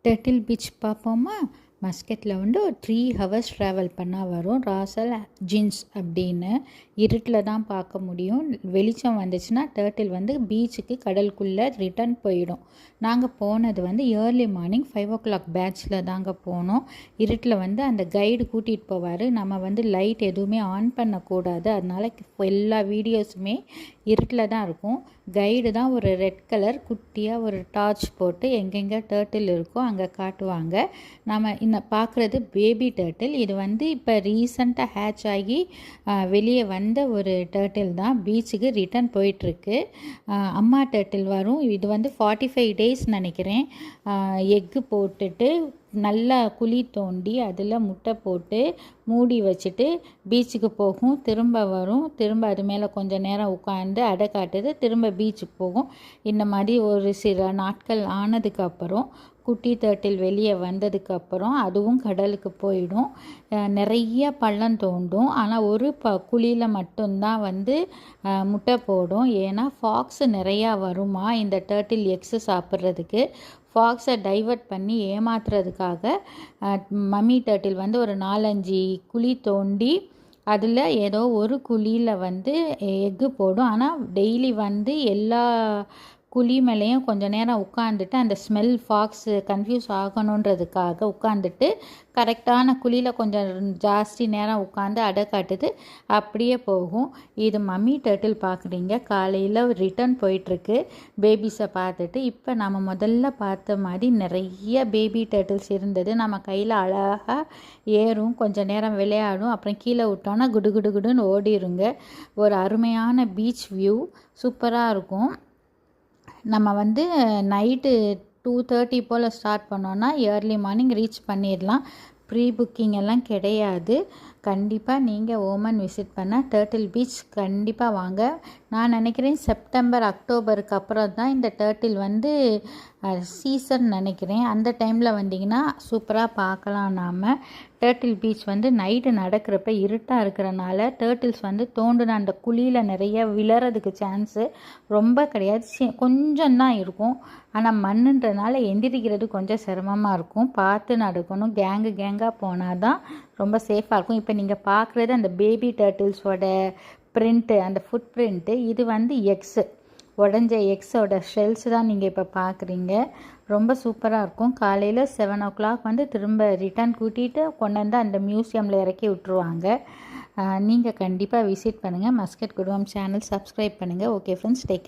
Turtle beach பார்ப்போமா? மஸ்கட்டில் வந்து ஒரு 3 ஹவர்ஸ் ட்ராவல் பண்ணால் வரும். ராசல் ஜின்ஸ் அப்படின்னு இருட்டில் தான் பார்க்க முடியும். வெளிச்சம் வந்துச்சுன்னா டர்ட்டில் வந்து பீச்சுக்கு கடலுக்குள்ளே ரிட்டர்ன் போயிடும். நாங்கள் போனது வந்து ஏர்லி மார்னிங் 5 o'clock பேட்சில் தாங்க போனோம். இருட்டில் வந்து அந்த கைடு கூட்டிகிட்டு போவார். நம்ம வந்து லைட் எதுவுமே ஆன் பண்ணக்கூடாது. அதனால் எல்லா வீடியோஸுமே இருட்டில் தான் இருக்கும். கைடு தான் ஒரு ரெட் கலர் குட்டியாக ஒரு டார்ச் போட்டு எங்கெங்கே டர்ட்டில் இருக்கோ அங்கே காட்டுவாங்க. நம்ம பார்க்குறது பேபி டர்ட்டில். இது வந்து இப்போ ரீசண்டாக ஹேட்ச் ஆகி வெளியே வந்த ஒரு டர்ட்டில் தான். பீச்சுக்கு ரிட்டர்ன் போயிட்டுருக்கு. அம்மா டர்ட்டில் வரும். இது வந்து 45 days நினைக்கிறேன். எக்கு போட்டுட்டு நல்லா குழி தோண்டி அதில் முட்டை போட்டு மூடி வச்சுட்டு பீச்சுக்கு போகும். திரும்ப வரும். திரும்ப அது மேலே கொஞ்சம் நேரம் உட்காந்து அடை காட்டுது. திரும்ப பீச்சுக்கு போகும். இந்த மாதிரி ஒரு சில நாட்கள் ஆனதுக்கப்புறம் குட்டி டர்ட்டில் வெளியே வந்ததுக்கப்புறம் அதுவும் கடலுக்கு போயிடும். நிறைய பள்ளம் தோண்டும். ஆனால் ஒரு குழியில் மட்டும்தான் வந்து முட்டை போடும். ஏன்னா ஃபாக்ஸு நிறையா வருமா இந்த டர்ட்டில் எக்ஸு சாப்பிட்றதுக்கு. ஃபாக்ஸை டைவர்ட் பண்ணி ஏமாத்துறதுக்காக மம்மி டர்ட்டில் வந்து ஒரு 4-5 குழி தோண்டி அதில் ஏதோ ஒரு குழியில் வந்து எக்கு போடும். ஆனால் டெய்லி வந்து எல்லா குழி மேலேயும் கொஞ்சம் நேரம் உட்காந்துட்டு அந்த ஸ்மெல் ஃபாக்ஸு கன்ஃபியூஸ் ஆகணுன்றதுக்காக உட்காந்துட்டு கரெக்டான குழியில் கொஞ்சம் ஜாஸ்தி நேரம் உட்காந்து அடை காட்டுது. அப்படியே போகும். இது மம்மி டர்ட்டில் பார்க்குறீங்க. காலையில் ரிட்டர்ன் போயிட்டுருக்கு பேபிஸை பார்த்துட்டு. இப்போ நம்ம முதல்ல பார்த்த மாதிரி நிறைய பேபி டர்ட்டில்ஸ் இருந்தது. நம்ம கையில் அழகாக ஏறும், கொஞ்சம் நேரம் விளையாடும், அப்புறம் கீழே விட்டோன்னா குடு குடு குடுன்னு ஓடிடுங்க. ஒரு அருமையான பீச் வியூ சூப்பராக இருக்கும். நம்ம வந்து நைட்டு 2:30 போல் ஸ்டார்ட் பண்ணோன்னா ஏர்லி மார்னிங் ரீச் பண்ணிடலாம். ப்ரீ புக்கிங் எல்லாம் கிடையாது. கண்டிப்பாக நீங்கள் ஓமன் விசிட் பண்ண டர்ட்டில் பீச் கண்டிப்பாக வாங்க. நான் நினைக்கிறேன் செப்டம்பர் அக்டோபருக்கு அப்புறம் தான் இந்த டர்ட்டில் வந்து சீசன் நினைக்கிறேன். அந்த டைமில் வந்தீங்கன்னா சூப்பராக பார்க்கலாம். நாம் டர்ட்டில் பீச் வந்து நைட்டு நடக்கிறப்ப இருட்டாக இருக்கிறனால டர்ட்டில்ஸ் வந்து தோண்டுன அந்த குழியில் நிறைய விழறதுக்கு சான்ஸு ரொம்ப கிடையாது. கொஞ்சம் தான் இருக்கும். ஆனால் மண்ணுன்றனால எந்திரிக்கிறது கொஞ்சம் சிரமமாக இருக்கும். பார்த்து நடக்கணும். கேங்காக போனால் தான் ரொம்ப சேஃபாக இருக்கும். இப்போ நீங்கள் பார்க்குறது அந்த பேபி டர்ட்டில்ஸோட பிரிண்ட்டு, அந்த ஃபுட் பிரிண்ட்டு. இது வந்து எக்ஸு, உடஞ்ச எக்ஸோட ஷெல்ஸ் தான் நீங்கள் இப்போ பார்க்குறீங்க. ரொம்ப சூப்பராக இருக்கும். காலையில் 7 o'clock வந்து திரும்ப ரிட்டர்ன் கூட்டிகிட்டு கொண்டு வந்து அந்த மியூசியமில் இறக்கி விட்ருவாங்க. நீங்கள் கண்டிப்பாக விசிட் பண்ணுங்கள். மஸ்கட் குடும்பம் சேனல் சப்ஸ்கிரைப் பண்ணுங்கள். Okay friends, take care.